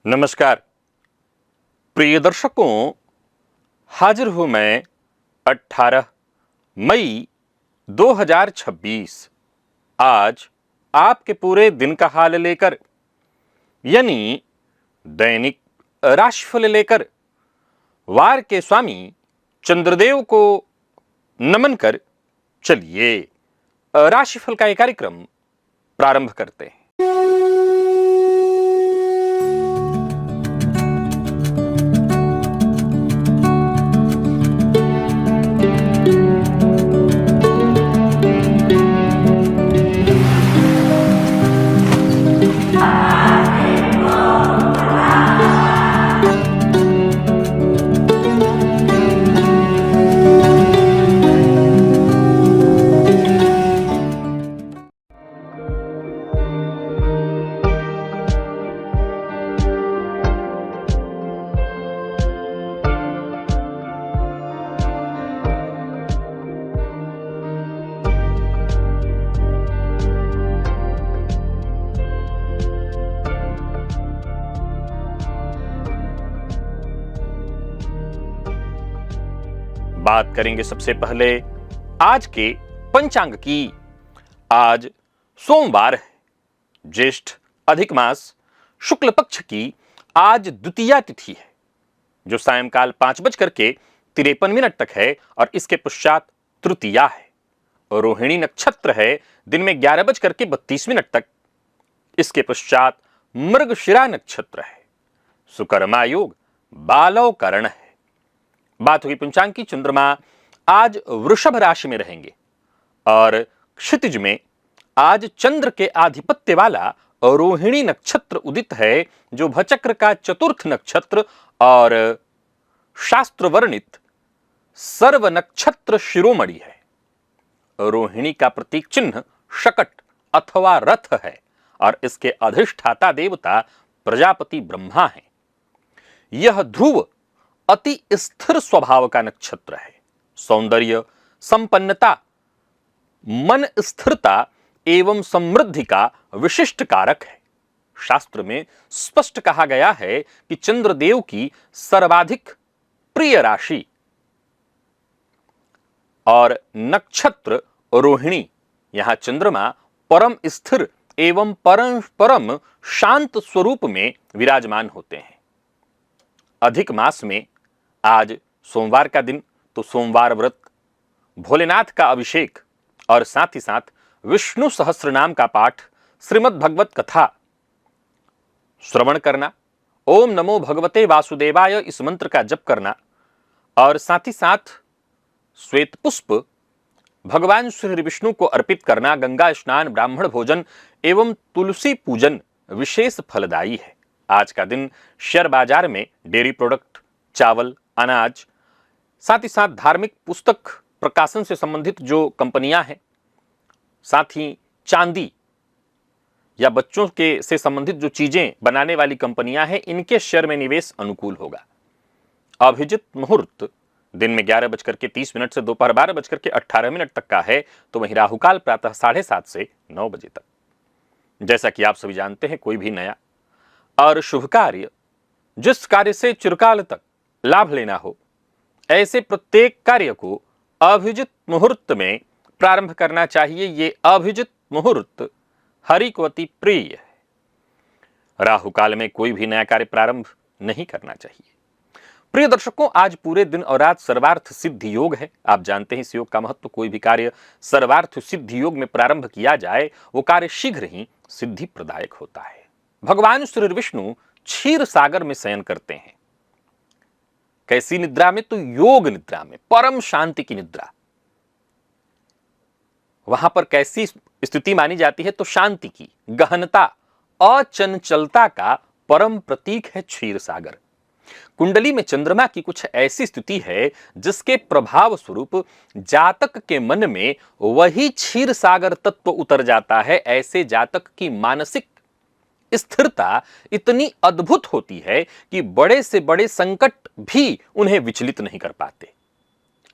नमस्कार प्रिय दर्शकों, हाजिर हूं मैं 18 मई 2026 आज आपके पूरे दिन का हाल लेकर, यानी दैनिक राशिफल लेकर वार के स्वामी चंद्रदेव को नमन कर चलिए राशिफल का एक कार्यक्रम प्रारंभ करते हैं। बात करेंगे सबसे पहले आज के पंचांग की। आज सोमवार है, ज्येष्ठ अधिक मास शुक्ल पक्ष की आज द्वितीया तिथि है, जो सायंकाल 5:53 तक है और इसके पश्चात तृतीया है। रोहिणी नक्षत्र है दिन में 11:32 तक, इसके पश्चात मृगशिरा नक्षत्र है। सुकर्मा योग बालव करण है। बात हुई पंचांग की। चंद्रमा आज वृषभ राशि में रहेंगे और क्षितिज में आज चंद्र के आधिपत्य वाला रोहिणी नक्षत्र उदित है, जो भचक्र का चतुर्थ नक्षत्र और शास्त्र वर्णित सर्व नक्षत्र शिरोमणि है। रोहिणी का प्रतीक चिन्ह शकट अथवा रथ है और इसके अधिष्ठाता देवता प्रजापति ब्रह्मा है। यह ध्रुव अति स्थिर स्वभाव का नक्षत्र है। सौंदर्य, संपन्नता, मन स्थिरता एवं समृद्धि का विशिष्ट कारक है। शास्त्र में स्पष्ट कहा गया है कि चंद्रदेव की सर्वाधिक प्रिय राशि और नक्षत्र रोहिणी। यहां चंद्रमा परम स्थिर एवं परम शांत स्वरूप में विराजमान होते हैं। अधिक मास में आज सोमवार का दिन, तो सोमवार व्रत, भोलेनाथ का अभिषेक और साथ ही साथ विष्णु सहस्रनाम का पाठ, श्रीमद् भगवत कथा श्रवण करना, ओम नमो भगवते वासुदेवाय इस मंत्र का जप करना और साथ ही साथ श्वेत पुष्प भगवान श्री विष्णु को अर्पित करना, गंगा स्नान, ब्राह्मण भोजन एवं तुलसी पूजन विशेष फलदायी है। आज का दिन शेयर बाजार में डेयरी प्रोडक्ट, चावल, अनाज, साथ ही साथ धार्मिक पुस्तक प्रकाशन से संबंधित जो कंपनियां हैं, साथ ही चांदी या बच्चों के से संबंधित जो चीजें बनाने वाली कंपनियां हैं, इनके शेयर में निवेश अनुकूल होगा। अभिजित मुहूर्त दिन में 11:30 से दोपहर 12:18 तक का है, तो वहीं राहुकाल प्रातः 7:30 से 9 बजे तक। जैसा कि आप सभी जानते हैं, कोई भी नया और शुभ कार्य, जिस कार्य से चिरकाल तक लाभ लेना हो, ऐसे प्रत्येक कार्य को अभिजित मुहूर्त में प्रारंभ करना चाहिए। ये अभिजित मुहूर्त हरि को अति प्रिय है। राहु काल में कोई भी नया कार्य प्रारंभ नहीं करना चाहिए। प्रिय दर्शकों, आज पूरे दिन और रात सर्वार्थ सिद्धि योग है। आप जानते हैं इस योग का महत्व। कोई भी कार्य सर्वार्थ सिद्धि योग में प्रारंभ किया जाए, वो कार्य शीघ्र ही सिद्धि प्रदायक होता है। भगवान श्री विष्णु क्षीर सागर में शयन करते हैं। कैसी निद्रा में? तो योग निद्रा में, परम शांति की निद्रा। वहां पर कैसी स्थिति मानी जाती है? तो शांति की, गहनता, अचंचलता का परम प्रतीक है क्षीर सागर। कुंडली में चंद्रमा की कुछ ऐसी स्थिति है जिसके प्रभाव स्वरूप जातक के मन में वही क्षीर सागर तत्व उतर जाता है। ऐसे जातक की मानसिक स्थिरता इतनी अद्भुत होती है कि बड़े से बड़े संकट भी उन्हें विचलित नहीं कर पाते।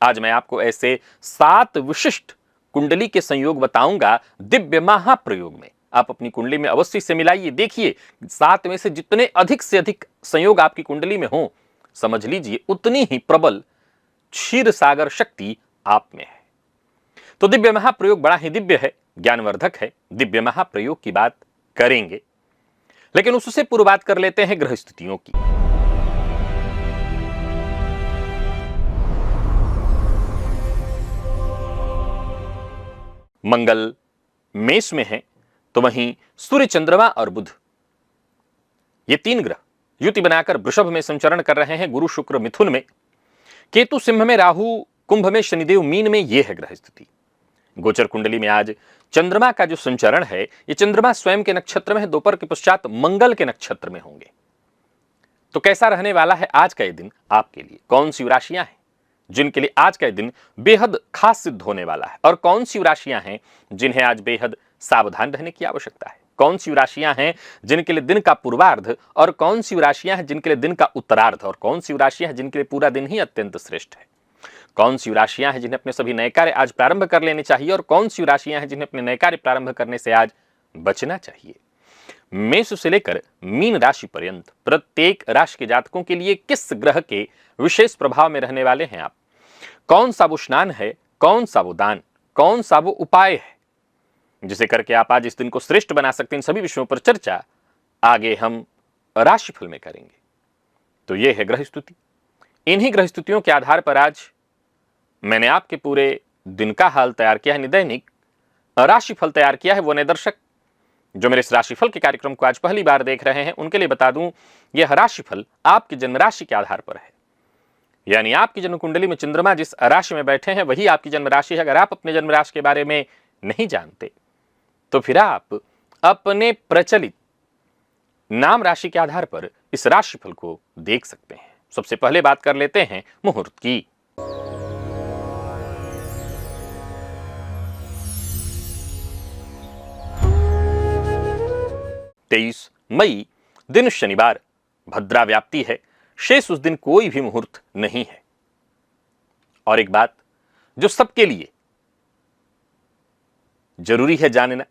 आज मैं आपको ऐसे 7 विशिष्ट कुंडली के संयोग बताऊंगा दिव्य महाप्रयोग में। आप अपनी कुंडली में अवश्य से मिलाइए। देखिए 7 में से जितने अधिक से अधिक संयोग आपकी कुंडली में हो, समझ लीजिए उतनी ही प्रबल क्षीर सागर शक्ति आप में है। तो दिव्य महाप्रयोग बड़ा ही दिव्य है, ज्ञानवर्धक है। दिव्य महाप्रयोग की बात करेंगे, लेकिन उससे पूर्व बात कर लेते हैं ग्रह स्थितियों की। मंगल मेष में है, तो वहीं सूर्य, चंद्रमा और बुध ये 3 ग्रह युति बनाकर वृषभ में संचरण कर रहे हैं। गुरु शुक्र मिथुन में, केतु सिंह में, राहु कुंभ में, शनिदेव मीन में। यह है ग्रह स्थिति। गोचर कुंडली में आज चंद्रमा का जो संचरण है, ये चंद्रमा स्वयं के नक्षत्र में है, दोपहर के पश्चात मंगल के नक्षत्र में होंगे। तो कैसा रहने वाला है आज का ये दिन आपके लिए? कौन सी राशियां हैं जिनके लिए आज का दिन बेहद खास सिद्ध होने वाला है, और कौन सी राशियां हैं जिन्हें आज बेहद सावधान रहने की आवश्यकता है? कौन सी राशियां हैं जिनके लिए दिन का पूर्वार्ध, और कौन सी राशियां हैं जिनके लिए दिन का उत्तरार्ध, और कौन सी राशियां हैं जिनके लिए पूरा दिन ही अत्यंत श्रेष्ठ है? कौन सी राशियां हैं जिन्हें अपने सभी नए कार्य आज प्रारंभ कर लेने चाहिए, और कौन सी राशियां हैं जिन्हें अपने नए कार्य प्रारंभ करने से आज बचना चाहिए? मेष से लेकर मीन राशि पर्यंत प्रत्येक राशि के जातकों के लिए किस ग्रह के विशेष प्रभाव में रहने वाले हैं आप? कौन सा वो स्नान है, कौन सा वो दान, कौन सा वो उपाय है जिसे करके आप आज इस दिन को श्रेष्ठ बना सकते हैं? इन सभी विषयों पर चर्चा आगे हम राशिफल में करेंगे। तो यह है ग्रह स्तुति। इन्हीं ग्रह स्तुतियों के आधार पर आज मैंने आपके पूरे दिन का हाल तैयार किया है, दैनिक राशिफल तैयार किया है। वो नए दर्शक जो मेरे इस राशिफल के कार्यक्रम को आज पहली बार देख रहे हैं, उनके लिए बता दूं, यह राशिफल आपकी जन्म राशि के आधार पर है। यानी आपकी जन्म कुंडली में चंद्रमा जिस राशि में बैठे हैं वही आपकी जन्म राशि है। अगर आप अपने जन्म राशि के बारे में नहीं जानते तो फिर आप अपने प्रचलित नाम राशि के आधार पर इस राशिफल को देख सकते हैं। सबसे पहले बात कर लेते हैं मुहूर्त की। तेईस मई दिन शनिवार, भद्रा व्याप्ति है। शेष उस दिन कोई भी मुहूर्त नहीं है। और एक बात जो सबके लिए जरूरी है जानना,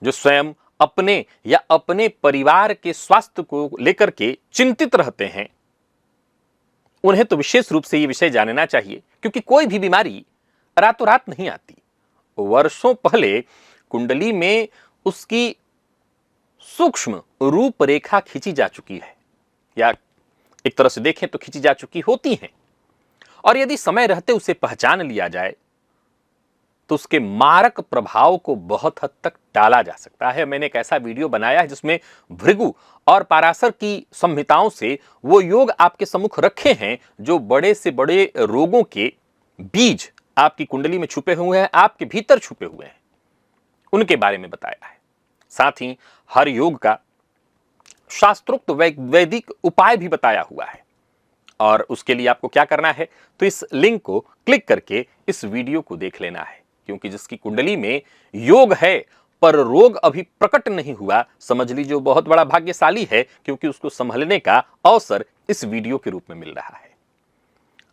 जो स्वयं अपने या अपने परिवार के स्वास्थ्य को लेकर के चिंतित रहते हैं, उन्हें तो विशेष रूप से यह विषय जानना चाहिए, क्योंकि कोई भी बीमारी रातों रात नहीं आती। वर्षों पहले कुंडली में उसकी सूक्ष्म रूपरेखा खींची जा चुकी है, या एक तरह से देखें तो खींची जा चुकी होती हैं। और यदि समय रहते उसे पहचान लिया जाए तो उसके मारक प्रभाव को बहुत हद तक टाला जा सकता है। मैंने एक ऐसा वीडियो बनाया है जिसमें भृगु और पाराशर की संहिताओं से वो योग आपके सम्मुख रखे हैं जो बड़े से बड़े रोगों के बीज आपकी कुंडली में छुपे हुए हैं, आपके भीतर छुपे हुए हैं, उनके बारे में बताया है। साथ ही हर योग का शास्त्रोक्त वैदिक उपाय भी बताया हुआ है। और उसके लिए आपको क्या करना है, तो इस लिंक को क्लिक करके इस वीडियो को देख लेना है, क्योंकि जिसकी कुंडली में योग है पर रोग अभी प्रकट नहीं हुआ, समझ लीजिए वो बहुत बड़ा भाग्यशाली है, क्योंकि उसको संभलने का अवसर इस वीडियो के रूप में मिल रहा है।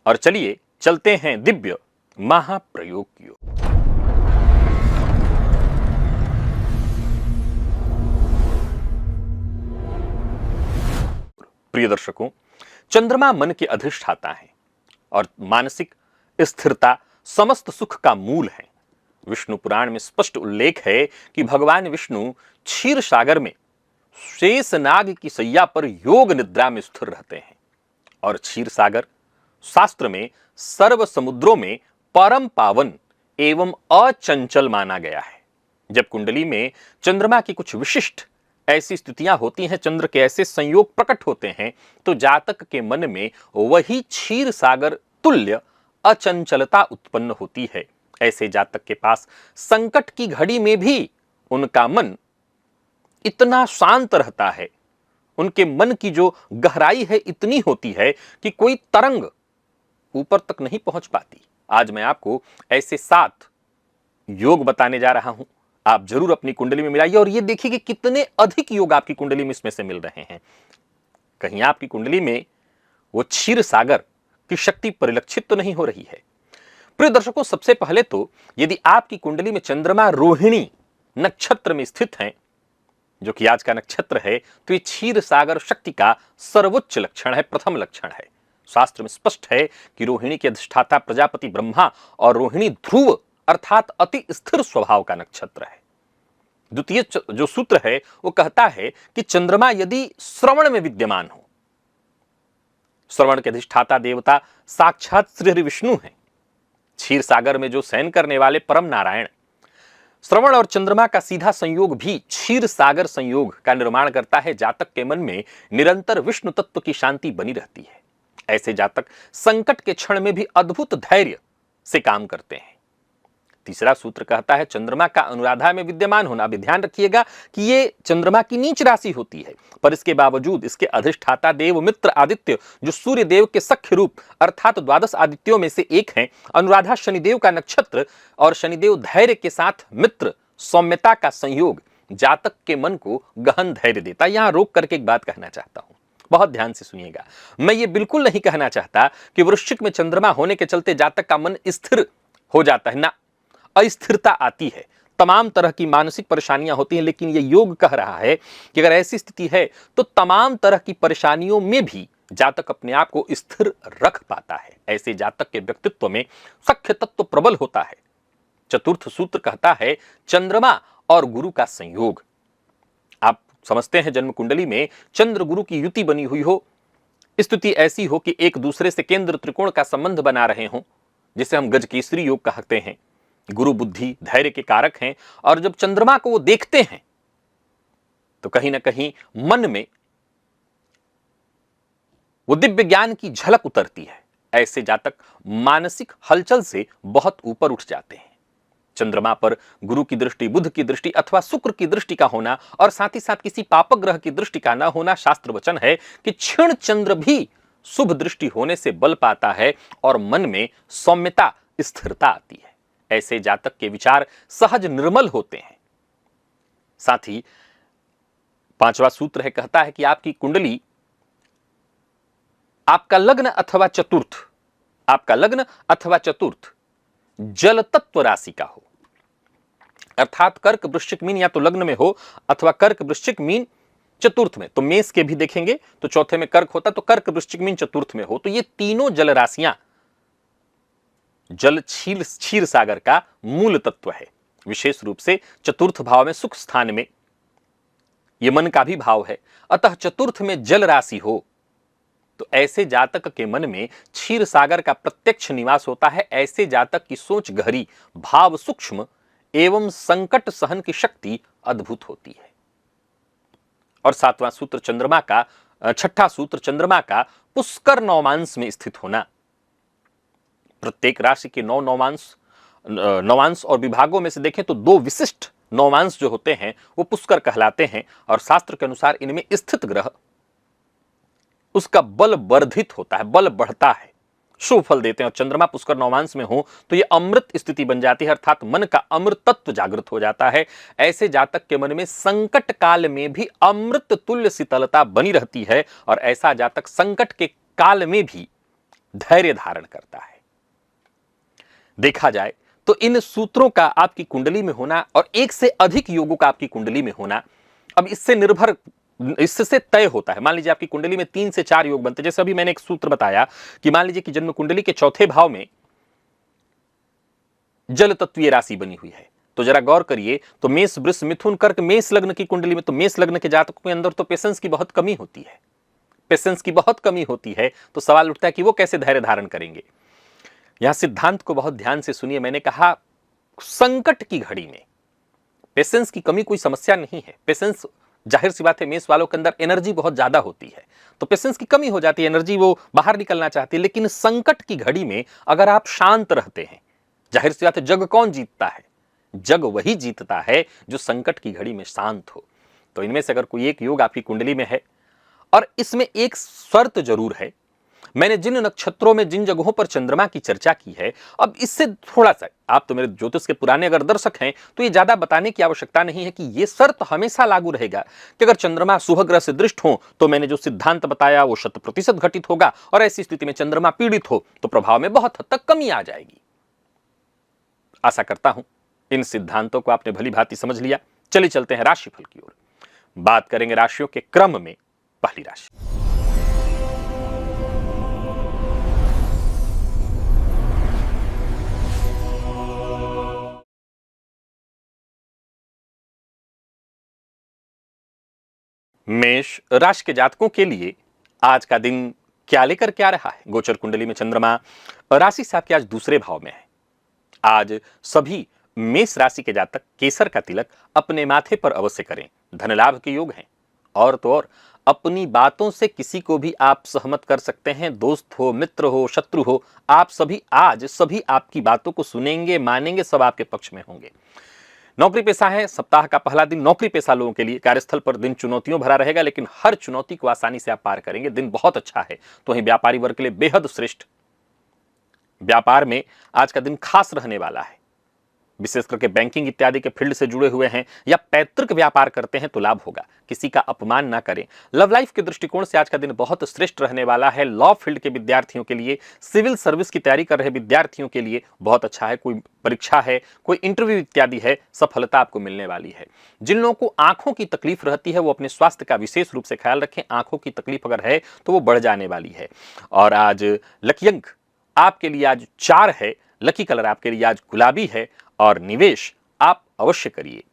और चलिए चलते हैं दिव्य महाप्रयोग की ओर। प्रिय दर्शकों, चंद्रमा मन के अधिष्ठाता हैं और मानसिक स्थिरता समस्त सुख का मूल है। विष्णु पुराण में स्पष्ट उल्लेख है कि भगवान विष्णु क्षीर सागर में शेष नाग की सैया पर योग निद्रा में स्थिर रहते हैं। और क्षीर सागर शास्त्र में सर्व समुद्रों में परम पावन एवं अचंचल माना गया है। जब कुंडली में चंद्रमा की कुछ विशिष्ट ऐसी स्थितियां होती हैं, चंद्र के ऐसे संयोग प्रकट होते हैं, तो जातक के मन में वही क्षीर सागर तुल्य अचंचलता उत्पन्न होती है। ऐसे जातक के पास संकट की घड़ी में भी उनका मन इतना शांत रहता है, उनके मन की जो गहराई है इतनी होती है कि कोई तरंग ऊपर तक नहीं पहुंच पाती। आज मैं आपको ऐसे 7 योग बताने जा रहा हूं, आप जरूर अपनी कुंडली में मिलाइए और ये देखिए कि कितने अधिक योग आपकी कुंडली में इसमें से मिल रहे हैं। कहीं आपकी कुंडली में वो क्षीर सागर की शक्ति परिलक्षित तो नहीं हो रही है। प्रिय दर्शकों, सबसे पहले तो यदि आपकी कुंडली में चंद्रमा रोहिणी नक्षत्र में स्थित हैं, जो कि आज का नक्षत्र है, तो ये क्षीर सागर शक्ति का सर्वोच्च लक्षण है, प्रथम लक्षण है। शास्त्र में स्पष्ट है कि रोहिणी के अधिष्ठाता प्रजापति ब्रह्मा और रोहिणी ध्रुव अर्थात अति स्थिर स्वभाव का नक्षत्र है। द्वितीय जो सूत्र है वो कहता है कि चंद्रमा यदि श्रवण में विद्यमान हो, श्रवण के अधिष्ठाता देवता साक्षात श्री हरि विष्णु हैं, क्षीर सागर में जो शयन करने वाले परम नारायण। श्रवण और चंद्रमा का सीधा संयोग भी क्षीर सागर संयोग का निर्माण करता है। जातक के मन में निरंतर विष्णु तत्व की शांति बनी रहती है। ऐसे जातक संकट के क्षण में भी अद्भुत धैर्य से काम करते हैं। तीसरा सूत्र कहता है चंद्रमा का अनुराधा में विद्यमान होना। अभी ध्यान रखिएगा कि ये चंद्रमा की नीच राशि होती है, पर इसके बावजूद इसके अधिष्ठाता देव मित्र आदित्य जो सूर्य देव के सख्य रूप अर्थात द्वादश आदित्यों में से एक हैं, अनुराधा शनिदेव का नक्षत्र और शनिदेव धैर्य के साथ मित्र सौम्यता का संयोग जातक के मन को गहन धैर्य देता। यहां रोक करके एक बात कहना चाहता हूं, बहुत ध्यान से सुनिएगा। मैं ये बिल्कुल नहीं कहना चाहता कि वृश्चिक में चंद्रमा होने के चलते जातक का मन स्थिर हो जाता है, ना, अस्थिरता आती है, तमाम तरह की मानसिक परेशानियां होती हैं, लेकिन यह योग कह रहा है कि अगर ऐसी स्थिति है तो तमाम तरह की परेशानियों में भी जातक अपने आप को स्थिर रख पाता है। ऐसे जातक के व्यक्तित्व में सख्य तत्व प्रबल होता है। चतुर्थ सूत्र कहता है चंद्रमा और गुरु का संयोग। आप समझते हैं जन्म कुंडली में चंद्र गुरु की युति बनी हुई हो, स्थिति ऐसी हो कि एक दूसरे से केंद्र त्रिकोण का संबंध बना रहे हों, जिसे हम गजकेसरी योग कहते हैं। गुरु बुद्धि धैर्य के कारक हैं, और जब चंद्रमा को वो देखते हैं तो कहीं ना कहीं मन में वो दिव्य ज्ञान की झलक उतरती है। ऐसे जातक मानसिक हलचल से बहुत ऊपर उठ जाते हैं। चंद्रमा पर गुरु की दृष्टि, बुध की दृष्टि अथवा शुक्र की दृष्टि का होना और साथ ही साथ किसी पापक ग्रह की दृष्टि का न होना, शास्त्र वचन है कि क्षीण चंद्र भी शुभ दृष्टि होने से बल पाता है और मन में सौम्यता स्थिरता आती है। ऐसे जातक के विचार सहज निर्मल होते हैं। साथ ही पांचवा सूत्र है, कहता है कि आपकी कुंडली, आपका लग्न अथवा चतुर्थ जल तत्व राशि का हो, अर्थात कर्क वृश्चिक मीन या तो लग्न में हो अथवा कर्क वृश्चिक मीन चतुर्थ में। तो मेष के भी देखेंगे तो चौथे में कर्क होता, तो कर्क वृश्चिक मीन चतुर्थ में हो, तो ये तीनों जल राशियां जल क्षीर सागर का मूल तत्व है। विशेष रूप से चतुर्थ भाव में सुख स्थान में यह मन का भी भाव है, अतः चतुर्थ में जल राशि हो तो ऐसे जातक के मन में क्षीर सागर का प्रत्यक्ष निवास होता है। ऐसे जातक की सोच गहरी, भाव सूक्ष्म एवं संकट सहन की शक्ति अद्भुत होती है। और सातवां सूत्र चंद्रमा का, छठा सूत्र चंद्रमा का पुष्कर नवमांश में स्थित होना। प्रत्येक राशि के नवांश और विभागों में से देखें तो दो विशिष्ट नवमांश जो होते हैं वो पुष्कर कहलाते हैं, और शास्त्र के अनुसार इनमें स्थित ग्रह उसका बल वर्धित होता है, बल बढ़ता है, शुभ फल देते हैं। और चंद्रमा पुष्कर नवमांश में हो तो यह अमृत स्थिति बन जाती है, अर्थात मन का अमृत तत्व जागृत हो जाता है। ऐसे जातक के मन में संकट काल में भी अमृत तुल्य शीतलता बनी रहती है, और ऐसा जातक संकट के काल में भी धैर्य धारण करता है। देखा जाए तो इन सूत्रों का आपकी कुंडली में होना और एक से अधिक योगों का आपकी कुंडली में होना, अब इससे तय होता है। मान लीजिए आपकी कुंडली में 3 से 4 योग बनते, जैसे अभी मैंने एक सूत्र बताया कि मान लीजिए कि जन्म कुंडली के चौथे भाव में जल तत्वीय राशि बनी हुई है, तो जरा गौर करिए तो मेष वृष मिथुन कर्क मेष लग्न की कुंडली में, तो मेष लग्न के जातकों के अंदर तो पेशेंस की बहुत कमी होती है, तो सवाल उठता है कि वो कैसे धैर्य धारण करेंगे। यहां सिद्धांत को बहुत ध्यान से सुनिए। मैंने कहा संकट की घड़ी में पेशेंस की कमी कोई समस्या नहीं है। पेशेंस, जाहिर सी बात है, मेष वालों के अंदर एनर्जी बहुत ज्यादा होती है, तो पेशेंस की कमी हो जाती है, एनर्जी वो बाहर निकलना चाहती है। लेकिन संकट की घड़ी में अगर आप शांत रहते हैं, जाहिर सी बात है जग कौन जीतता है? जग वही जीतता है जो संकट की घड़ी में शांत हो। तो इनमें से अगर कोई एक योग आपकी कुंडली में है, और इसमें एक शर्त जरूर है, मैंने जिन नक्षत्रों में जिन जगहों पर चंद्रमा की चर्चा की है, अब इससे थोड़ा सा, आप तो मेरे ज्योतिष के पुराने अगर दर्शक हैं तो ये ज्यादा बताने की आवश्यकता नहीं है कि ये शर्त हमेशा लागू रहेगा कि अगर चंद्रमा शुभ ग्रह से दृष्ट हो तो मैंने जो सिद्धांत बताया वो 100% घटित होगा, और ऐसी स्थिति में चंद्रमा पीड़ित हो तो प्रभाव में बहुत हद तक कमी आ जाएगी। आशा करता हूं इन सिद्धांतों को आपने भली भांति समझ लिया। चलिए चलते हैं राशिफल की ओर। बात करेंगे राशियों के क्रम में। पहली राशि मेष राशि के जातकों के लिए आज का दिन क्या लेकर क्या रहा है। गोचर कुंडली में चंद्रमा राशि से आपके आज दूसरे भाव में है। आज सभी मेष राशि के जातक केसर का तिलक अपने माथे पर अवश्य करें। धन लाभ के योग हैं। और तो और अपनी बातों से किसी को भी आप सहमत कर सकते हैं। दोस्त हो, मित्र हो, शत्रु हो, आप सभी आज सभी आपकी बातों को सुनेंगे, मानेंगे, सब आपके पक्ष में होंगे। नौकरी पेशा है, सप्ताह का पहला दिन नौकरी पेशा लोगों के लिए कार्यस्थल पर दिन चुनौतियों भरा रहेगा, लेकिन हर चुनौती को आसानी से आप पार करेंगे। दिन बहुत अच्छा है। तो वहीं व्यापारी वर्ग के लिए बेहद श्रेष्ठ। व्यापार में आज का दिन खास रहने वाला है। विशेष करके बैंकिंग इत्यादि के फील्ड से जुड़े हुए हैं या पैतृक व्यापार करते हैं तो लाभ होगा। किसी का अपमान ना करें। लव लाइफ के दृष्टिकोण से आज का दिन बहुत श्रेष्ठ रहने वाला है। लॉ फील्ड के विद्यार्थियों के लिए, सिविल सर्विस की तैयारी कर रहे विद्यार्थियों के लिए बहुत अच्छा है। कोई परीक्षा है, कोई इंटरव्यू इत्यादि है, सफलता आपको मिलने वाली है। जिन लोगों को आंखों की तकलीफ रहती है वो अपने स्वास्थ्य का विशेष रूप से ख्याल रखें। आंखों की तकलीफ अगर है तो वो बढ़ जाने वाली है। और आज लकी अंक आपके लिए आज 4 है। लकी कलर आपके लिए आज गुलाबी है और निवेश आप अवश्य करिए।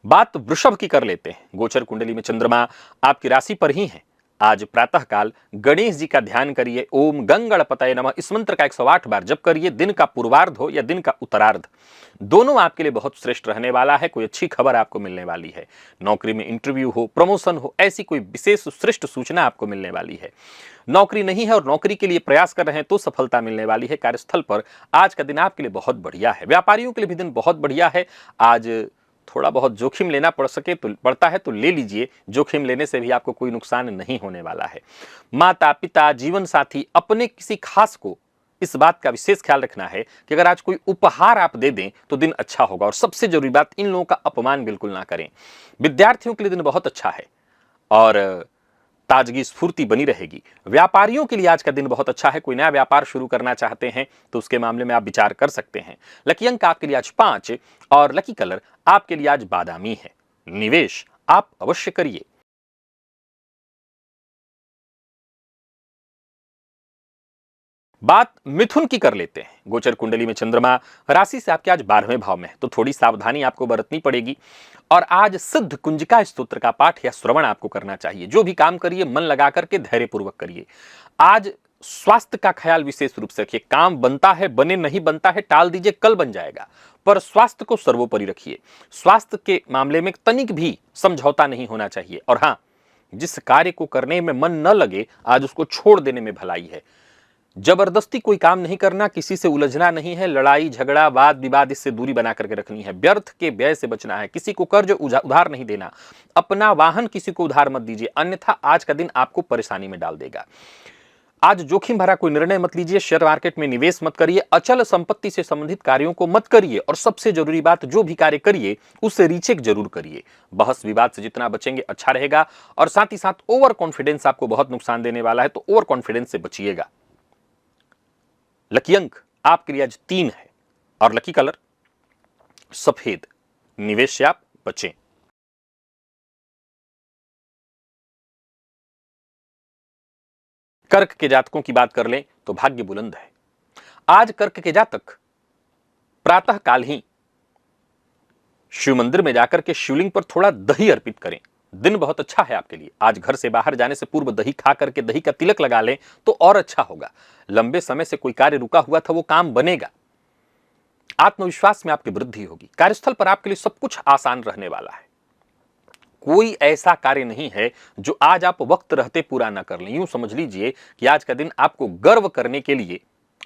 बात वृषभ की कर लेते हैं। गोचर कुंडली में चंद्रमा आपकी राशि पर ही है। आज प्रातः काल गणेश जी का ध्यान करिए। ओम गंगणपतये नमः इस मंत्र का 108 बार जप करिए। दिन का पूर्वार्ध हो या दिन का उत्तरार्ध, दोनों आपके लिए बहुत श्रेष्ठ रहने वाला है। कोई अच्छी खबर आपको मिलने वाली है। नौकरी में इंटरव्यू हो, प्रमोशन हो, ऐसी कोई विशेष श्रेष्ठ सूचना आपको मिलने वाली है। नौकरी नहीं है और नौकरी के लिए प्रयास कर रहे हैं तो सफलता मिलने वाली है। कार्यस्थल पर आज का दिन आपके लिए बहुत बढ़िया है। व्यापारियों के लिए भी दिन बहुत बढ़िया है। आज थोड़ा बहुत जोखिम लेना पड़ता है तो ले लीजिए। जोखिम लेने से भी आपको कोई नुकसान नहीं होने वाला है। माता पिता, जीवन साथी, अपने किसी खास को इस बात का विशेष ख्याल रखना है कि अगर आज कोई उपहार आप दे दें तो दिन अच्छा होगा। और सबसे जरूरी बात, इन लोगों का अपमान बिल्कुल ना करें। विद्यार्थियों के लिए दिन बहुत अच्छा है और ताजगी स्फूर्ति बनी रहेगी। व्यापारियों के लिए आज का दिन बहुत अच्छा है। कोई नया व्यापार शुरू करना चाहते हैं तो उसके मामले में आप विचार कर सकते हैं। लकी अंक आपके लिए आज 5 और लकी कलर आपके लिए आज बादामी है। निवेश आप अवश्य करिए। बात मिथुन की कर लेते हैं। गोचर कुंडली में चंद्रमा राशि से आपके आज 12वें भाव में है तो थोड़ी सावधानी आपको बरतनी पड़ेगी। और आज सिद्ध कुंजिका स्तोत्र का पाठ या श्रवण आपको करना चाहिए। जो भी काम करिए मन लगा करके धैर्यपूर्वक करिए। आज स्वास्थ्य का ख्याल विशेष रूप से रखिए। काम बनता है, बने, नहीं बनता है टाल दीजिए, कल बन जाएगा, पर स्वास्थ्य को सर्वोपरि रखिए। स्वास्थ्य के मामले में तनिक भी समझौता नहीं होना चाहिए। और हाँ, जिस कार्य को करने में मन न लगे आज उसको छोड़ देने में भलाई है। जबरदस्ती कोई काम नहीं करना, किसी से उलझना नहीं है। लड़ाई झगड़ा वाद विवाद इससे दूरी बना करके रखनी है। व्यर्थ के व्यय से बचना है। किसी को कर्ज उधार नहीं देना। अपना वाहन किसी को उधार मत दीजिए, अन्यथा आज का दिन आपको परेशानी में डाल देगा। आज जोखिम भरा कोई निर्णय मत लीजिए। शेयर मार्केट में निवेश मत करिए। अचल संपत्ति से संबंधित कार्यों को मत करिए। और सबसे जरूरी बात, जो भी कार्य करिए उससे रीचेक जरूर करिए। बहस विवाद से जितना बचेंगे अच्छा रहेगा। और साथ ही साथ ओवर कॉन्फिडेंस आपको बहुत नुकसान देने वाला है, तो ओवर कॉन्फिडेंस से बचिएगा। लकी अंक आपके लिए आज 3 है और लकी कलर सफेद। निवेश से आप बचें। कर्क के जातकों की बात कर लें तो भाग्य बुलंद है। आज कर्क के जातक प्रातः काल ही शिव मंदिर में जाकर के शिवलिंग पर थोड़ा दही अर्पित करें। दिन बहुत अच्छा है आपके लिए। आज घर से बाहर जाने से पूर्व दही खा करके दही का तिलक लगा लें तो और अच्छा होगा। लंबे समय से कोई कार्य रुका हुआ था वो काम बनेगा। आत्मविश्वास में आपकी वृद्धि होगी। कार्यस्थल पर आपके लिए सब कुछ आसान रहने वाला है। कोई ऐसा कार्य नहीं है जो आज आप वक्त रहते पूरा ना कर लें। यूं समझ लीजिए कि आज का दिन आपको गर्व करने के लिए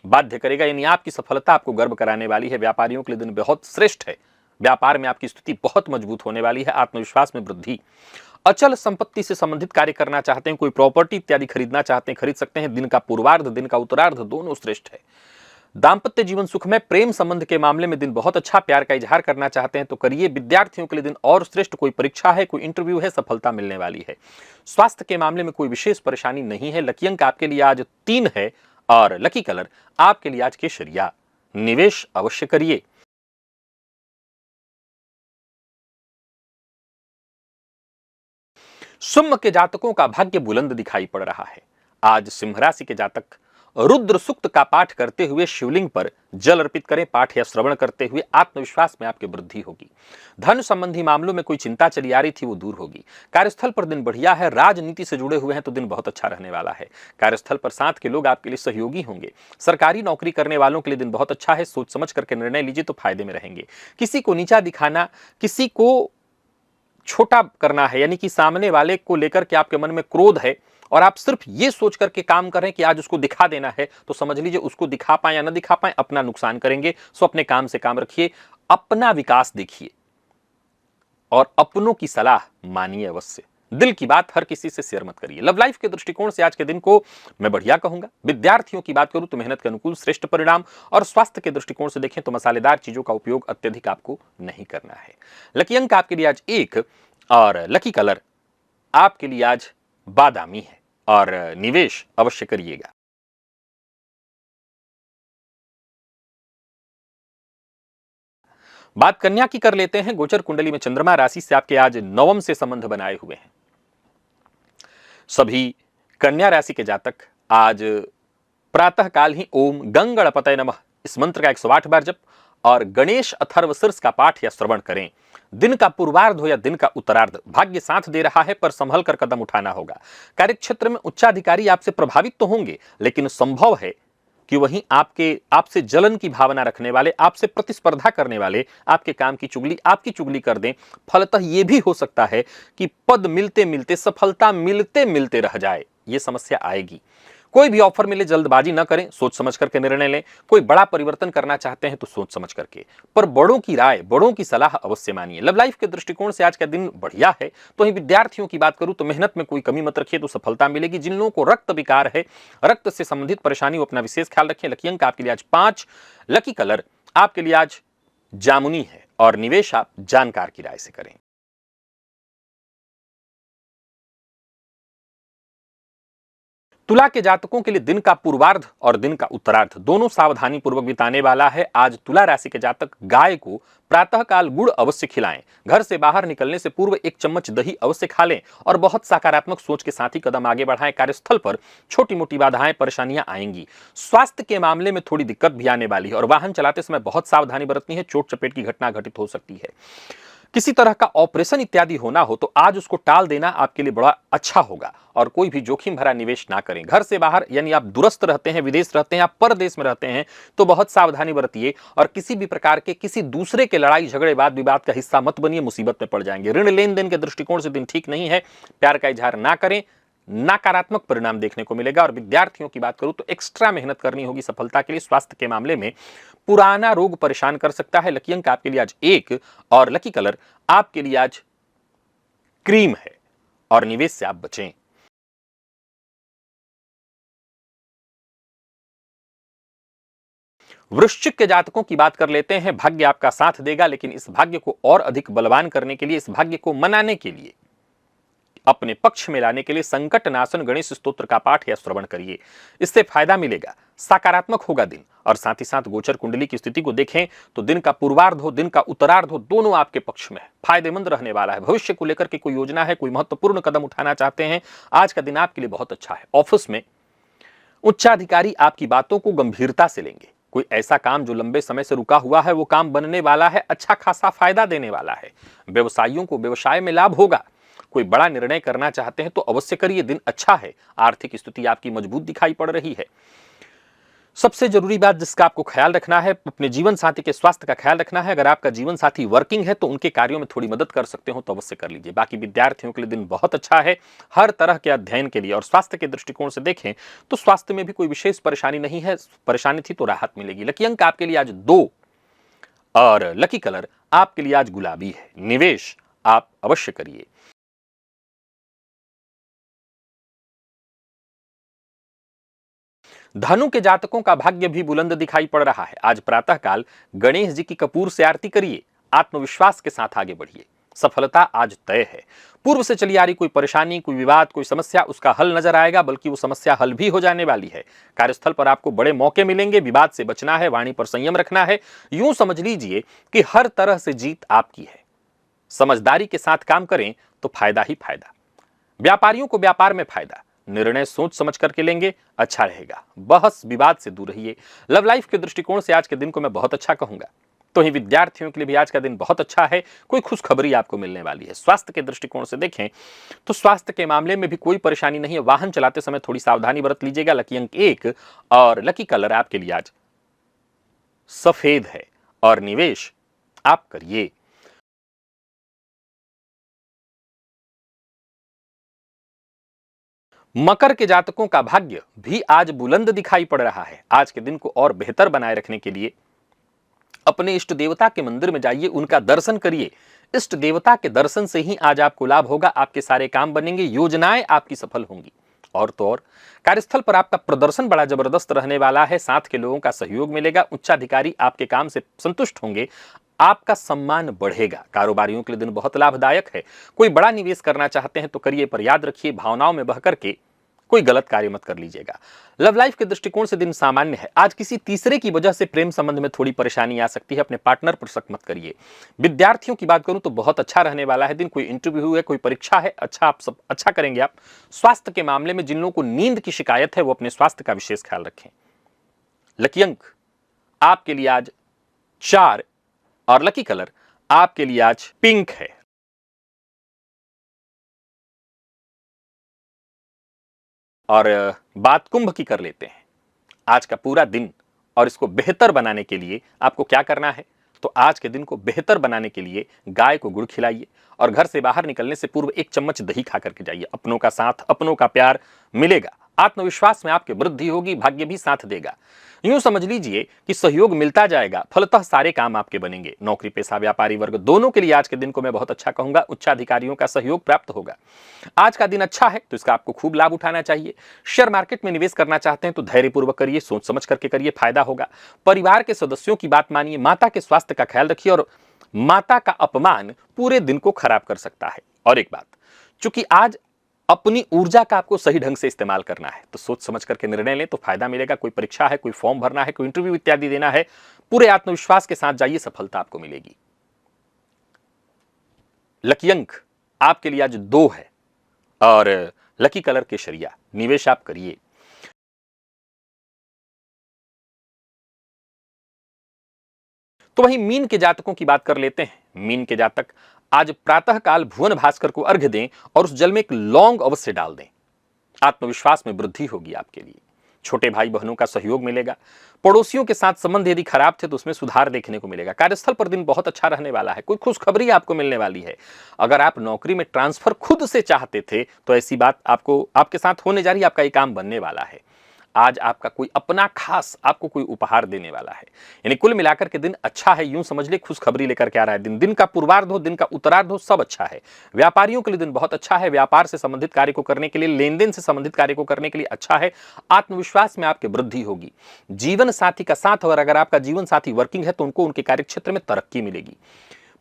बाध्य करेगा, यानी आपकी सफलता आपको गर्व कराने वाली है। व्यापारियों के लिए दिन बहुत श्रेष्ठ है। व्यापार में आपकी स्थिति बहुत मजबूत होने वाली है। आत्मविश्वास में वृद्धि। अचल संपत्ति से संबंधित कार्य करना चाहते हैं, कोई प्रॉपर्टी इत्यादि खरीदना चाहते हैं, खरीद सकते हैं। दिन का पूर्वार्ध, दिन का उत्तरार्ध दोनों श्रेष्ठ है। दांपत्य जीवन सुख में, प्रेम संबंध के मामले में दिन बहुत अच्छा। प्यार का इजहार करना चाहते हैं तो करिए। विद्यार्थियों के लिए दिन और श्रेष्ठ। कोई परीक्षा है, कोई इंटरव्यू है, सफलता मिलने वाली है। स्वास्थ्य के मामले में कोई विशेष परेशानी नहीं है। लकी अंक आपके लिए आज 3 है और लकी कलर आपके लिए आज केसरिया, निवेश अवश्य करिए। सिंह के जातकों का भाग्य बुलंद दिखाई पड़ रहा है। आज सिंह राशि के जातक रुद्र सूक्त का पाठ करते हुए शिवलिंग पर जल अर्पित करें। पाठ या श्रवण करते हुए आत्मविश्वास में आपकी वृद्धि होगी। धन संबंधी मामलों में कोई चिंता चली आ रही थी वो दूर होगी। कार्यस्थल पर दिन बढ़िया है। राजनीति से जुड़े हुए हैं तो दिन बहुत अच्छा रहने वाला है। कार्यस्थल पर साथ के लोग आपके लिए सहयोगी होंगे। सरकारी नौकरी करने वालों के लिए दिन बहुत अच्छा है। सोच समझ करके निर्णय लीजिए तो फायदे में रहेंगे। किसी को नीचा दिखाना, किसी को छोटा करना है, यानी कि सामने वाले को लेकर के आपके मन में क्रोध है और आप सिर्फ ये सोच करके काम करें कि आज उसको दिखा देना है, तो समझ लीजिए उसको दिखा पाए या ना दिखा पाए अपना नुकसान करेंगे। सो अपने काम से काम रखिए, अपना विकास देखिए और अपनों की सलाह मानिए अवश्य। दिल की बात हर किसी से शेयर मत करिए। लव लाइफ के दृष्टिकोण से आज के दिन को मैं बढ़िया कहूंगा। विद्यार्थियों की बात करूं तो मेहनत के अनुकूल श्रेष्ठ परिणाम, और स्वास्थ्य के दृष्टिकोण से देखें तो मसालेदार चीजों का उपयोग अत्यधिक आपको नहीं करना है। लकी अंक आपके लिए आज 1 और लकी कलर आपके लिए आज बादामी है और निवेश अवश्य करिएगा। बात कन्या की कर लेते हैं। गोचर कुंडली में चंद्रमा राशि से आपके आज नवम से संबंध बनाए हुए हैं। सभी कन्या राशि के जातक आज प्रातः काल ही ओम गंगणपतये नमः इस मंत्र का 108 बार जप और गणेश अथर्व शीर्ष का पाठ या श्रवण करें। दिन का पूर्वार्ध हो या दिन का उत्तरार्ध भाग्य साथ दे रहा है, पर संभल कर कदम उठाना होगा। कार्यक्षेत्र में उच्चाधिकारी आपसे प्रभावित तो होंगे, लेकिन संभव है कि वहीं आपसे जलन की भावना रखने वाले, आपसे प्रतिस्पर्धा करने वाले आपके काम की चुगली, आपकी चुगली कर दें। फलतः यह भी हो सकता है कि पद मिलते मिलते, सफलता मिलते मिलते रह जाए। यह समस्या आएगी। कोई भी ऑफर मिले जल्दबाजी न करें, सोच समझ करके निर्णय लें। कोई बड़ा परिवर्तन करना चाहते हैं तो सोच समझ करके, पर बड़ों की राय, बड़ों की सलाह अवश्य मानिए। लव लाइफ के दृष्टिकोण से आज का दिन बढ़िया है। तो ही विद्यार्थियों की बात करूं तो मेहनत में कोई कमी मत रखिए तो सफलता मिलेगी। जिन लोगों को रक्त विकार है, रक्त से संबंधित परेशानी, वो अपना विशेष ख्याल रखें। लकी अंक आपके लिए आज 5, लकी कलर आपके लिए आज जामुनी है और निवेश आप जानकार की राय से करें। तुला के जातकों के लिए दिन का पूर्वार्ध और दिन का उत्तरार्ध दोनों सावधानी पूर्वक बिताने वाला है। आज तुला राशि के जातक गाय को प्रातःकाल गुड़ अवश्य खिलाएं। घर से बाहर निकलने से पूर्व 1 चम्मच दही अवश्य खा लें और बहुत सकारात्मक सोच के साथ ही कदम आगे बढ़ाएं। कार्यस्थल पर छोटी मोटी बाधाएं, परेशानियां आएंगी। स्वास्थ्य के मामले में थोड़ी दिक्कत भी आने वाली है और वाहन चलाते समय बहुत सावधानी बरतनी है। चोट चपेट की घटना घटित हो सकती है। किसी तरह का ऑपरेशन इत्यादि होना हो तो आज उसको टाल देना आपके लिए बड़ा अच्छा होगा और कोई भी जोखिम भरा निवेश ना करें। घर से बाहर, यानी आप दूरस्थ रहते हैं, विदेश रहते हैं, आप परदेश में रहते हैं, तो बहुत सावधानी बरतिए और किसी भी प्रकार के किसी दूसरे के लड़ाई झगड़े, वाद विवाद का हिस्सा मत बनिए, मुसीबत में पड़ जाएंगे। ऋण लेन देन के दृष्टिकोण से दिन ठीक नहीं है। प्यार का इजहार ना करें, नकारात्मक परिणाम देखने को मिलेगा। और विद्यार्थियों की बात करूं तो एक्स्ट्रा मेहनत करनी होगी सफलता के लिए। स्वास्थ्य के मामले में पुराना रोग परेशान कर सकता है। लकी अंक आपके लिए आज 1 और लकी कलर आपके लिए आज क्रीम है और निवेश से आप बचें। वृश्चिक के जातकों की बात कर लेते हैं। भाग्य आपका साथ देगा, लेकिन इस भाग्य को और अधिक बलवान करने के लिए, इस भाग्य को मनाने के लिए, अपने पक्ष में लाने के लिए संकट नाशन गणेश स्तोत्र का पाठ या श्रवण करिए। इससे फायदा मिलेगा, सकारात्मक होगा दिन। और साथ ही साथ गोचर कुंडली की स्थिति को देखें तो दिन का पूर्वार्ध हो, दिन का उत्तरार्ध हो, दोनों आपके पक्ष में है, फायदेमंद रहने वाला है। भविष्य को लेकर के कोई योजना है, कोई महत्वपूर्ण कदम उठाना चाहते हैं, आज का दिन आपके लिए बहुत अच्छा है। ऑफिस में उच्चाधिकारी आपकी बातों को गंभीरता से लेंगे। कोई ऐसा काम जो लंबे समय से रुका हुआ है वो काम बनने वाला है, अच्छा खासा फायदा देने वाला है। व्यवसायियों को व्यवसाय में लाभ होगा। कोई बड़ा निर्णय करना चाहते हैं तो अवश्य करिए, दिन अच्छा है। आर्थिक स्थिति आपकी मजबूत दिखाई पड़ रही है। सबसे जरूरी बात जिसका आपको ख्याल रखना है, अपने जीवन साथी के स्वास्थ्य का ख्याल रखना है। अगर आपका जीवन साथी वर्किंग है तो उनके कार्यों में थोड़ी मदद कर सकते हो तो अवश्य कर लीजिए। बाकी विद्यार्थियों के लिए दिन बहुत अच्छा है, हर तरह के अध्ययन के लिए। और स्वास्थ्य के दृष्टिकोण से देखें तो स्वास्थ्य में भी कोई विशेष परेशानी नहीं है। परेशानी थी तो राहत मिलेगी। लकी अंक आपके लिए आज 2 और लकी कलर आपके लिए आज गुलाबी है। निवेश आप अवश्य करिए। धनु के जातकों का भाग्य भी बुलंद दिखाई पड़ रहा है। आज प्रातःकाल गणेश जी की कपूर से आरती करिए, आत्मविश्वास के साथ आगे बढ़िए। सफलता आज तय है। पूर्व से चली आ रही कोई परेशानी, कोई विवाद, कोई समस्या, उसका हल नजर आएगा, बल्कि वो समस्या हल भी हो जाने वाली है। कार्यस्थल पर आपको बड़े मौके मिलेंगे, विवाद से बचना है, वाणी पर संयम रखना है। यूं समझ लीजिए कि हर तरह से जीत आपकी है। समझदारी के साथ काम करें तो फायदा ही फायदा। व्यापारियों को व्यापार में फायदा, निर्णय सोच समझ करके लेंगे, अच्छा रहेगा। बहस विवाद से दूर रहिए। लव लाइफ के दृष्टिकोण से आज के दिन को मैं बहुत अच्छा कहूंगा। तो ही विद्यार्थियों के लिए भी आज का दिन बहुत अच्छा है। कोई खुशखबरी आपको मिलने वाली है। स्वास्थ्य के दृष्टिकोण से देखें तो स्वास्थ्य के मामले में भी कोई परेशानी नहीं है। वाहन चलाते समय थोड़ी सावधानी बरत लीजिएगा। लकी अंक 1 और लकी कलर आपके लिए आज सफेद है और निवेश आप करिए। मकर के जातकों का भाग्य भी आज बुलंद दिखाई पड़ रहा है। आज के दिन को और बेहतर बनाए रखने के लिए अपने इष्ट देवता के मंदिर में जाइए, उनका दर्शन करिए। इष्ट देवता के दर्शन से ही आज आपको लाभ होगा। आपके सारे काम बनेंगे, योजनाएं आपकी सफल होंगी। और तो और कार्यस्थल पर आपका प्रदर्शन बड़ा जबरदस्त रहने वाला है। साथ के लोगों का सहयोग मिलेगा। उच्चाधिकारी आपके काम से संतुष्ट होंगे। आपका सम्मान बढ़ेगा। कारोबारियों के लिए दिन बहुत लाभदायक है। कोई बड़ा निवेश करना चाहते हैं तो करिए, पर याद रखिए भावनाओं में बह करके कोई गलत कार्य मत कर लीजिएगा। लव लाइफ के दृष्टिकोण से दिन सामान्य है। आज किसी तीसरे की वजह से प्रेम संबंध में थोड़ी परेशानी आ सकती है। अपने पार्टनर पर शक मत करिए। विद्यार्थियों की बात करूं तो बहुत अच्छा रहने वाला है दिन। कोई इंटरव्यू है, कोई परीक्षा है, अच्छा आप सब अच्छा करेंगे आप। स्वास्थ्य के मामले में जिन लोगों को नींद की शिकायत है वो अपने स्वास्थ्य का विशेष ख्याल रखें। लकी अंक आपके लिए आज 4 और लकी कलर आपके लिए आज पिंक है। और बात कुंभ की कर लेते हैं। आज का पूरा दिन और इसको बेहतर बनाने के लिए आपको क्या करना है, तो आज के दिन को बेहतर बनाने के लिए गाय को गुड़ खिलाइए और घर से बाहर निकलने से पूर्व 1 चम्मच दही खा करके जाइए। अपनों का साथ, अपनों का प्यार मिलेगा। आत्मविश्वास में आपकी वृद्धि होगी, भाग्य भी साथ देगा। यूं समझ लीजिए कि सहयोग मिलता जाएगा, फलतः सारे काम आपके बनेंगे। नौकरी पेशा व्यापारी वर्ग दोनों के लिए आज के दिन को मैं बहुत अच्छा कहूंगा। उच्चाधिकारियों का सहयोग प्राप्त होगा। आज का दिन अच्छा है तो इसका आपको खूब लाभ उठाना चाहिए। शेयर मार्केट में निवेश करना चाहते हैं तो धैर्यपूर्वक करिए, सोच समझ करके करिए, फायदा होगा। परिवार के सदस्यों की बात मानिए, माता के स्वास्थ्य का ख्याल रखिए। और माता का अपमान पूरे दिन को खराब कर सकता है। और एक बात, चूंकि आज अपनी ऊर्जा का आपको सही ढंग से इस्तेमाल करना है तो सोच समझ करके निर्णय लें तो फायदा मिलेगा। कोई परीक्षा है, कोई फॉर्म भरना है, कोई इंटरव्यू इत्यादि देना है, पूरे आत्मविश्वास के साथ जाइए, सफलता आपको मिलेगी। लकी अंक आपके लिए आज 2 है और लकी कलर केसरिया, निवेश आप करिए। तो वहीं मीन के जातकों की बात कर लेते हैं। मीन के जातक आज प्रातःकाल भुवन भास्कर को अर्घ्य दें और उस जल में एक लौंग अवश्य डाल दें। आत्मविश्वास में वृद्धि होगी आपके लिए। छोटे भाई बहनों का सहयोग मिलेगा। पड़ोसियों के साथ संबंध यदि खराब थे तो उसमें सुधार देखने को मिलेगा। कार्यस्थल पर दिन बहुत अच्छा रहने वाला है। कोई खुशखबरी आपको मिलने वाली है। अगर आप नौकरी में ट्रांसफर खुद से चाहते थे तो ऐसी बात आपको आपके साथ होने जा रही है। आपका ये काम बनने वाला है। आज आपका कोई अपना खास आपको कोई उपहार देने वाला है। यानी कुल मिलाकर के दिन अच्छा है। यूं समझ ले खुशखबरी लेकर के आ रहा है दिन। दिन का पूर्वार्ध हो, दिन का उत्तरार्ध हो, सब अच्छा है। व्यापारियों के लिए दिन बहुत अच्छा है। व्यापार से संबंधित कार्य को करने के लिए, लेन देन से संबंधित कार्य को करने के लिए अच्छा है। आत्मविश्वास में आपकी वृद्धि होगी। जीवन साथी का साथ, और अगर आपका जीवन साथी वर्किंग है तो उनको उनके कार्यक्षेत्र में तरक्की मिलेगी।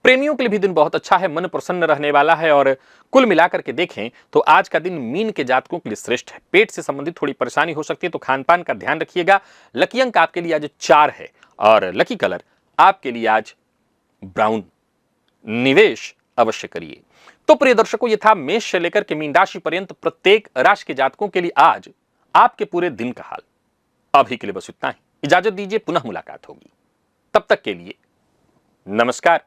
प्रेमियों के लिए भी दिन बहुत अच्छा है। मन प्रसन्न रहने वाला है। और कुल मिलाकर के देखें तो आज का दिन मीन के जातकों के लिए श्रेष्ठ है। पेट से संबंधित थोड़ी परेशानी हो सकती है तो खान पान का ध्यान रखिएगा। लकी अंक आपके लिए आज 4 है और लकी कलर आपके लिए आज ब्राउन, निवेश अवश्य करिए। तो प्रिय दर्शकों, ये था मेष से लेकर के मीन राशि पर्यंत प्रत्येक राशि के जातकों के लिए आज आपके पूरे दिन का हाल। अभी के लिए बस इतना ही। इजाजत दीजिए, पुनः मुलाकात होगी। तब तक के लिए नमस्कार।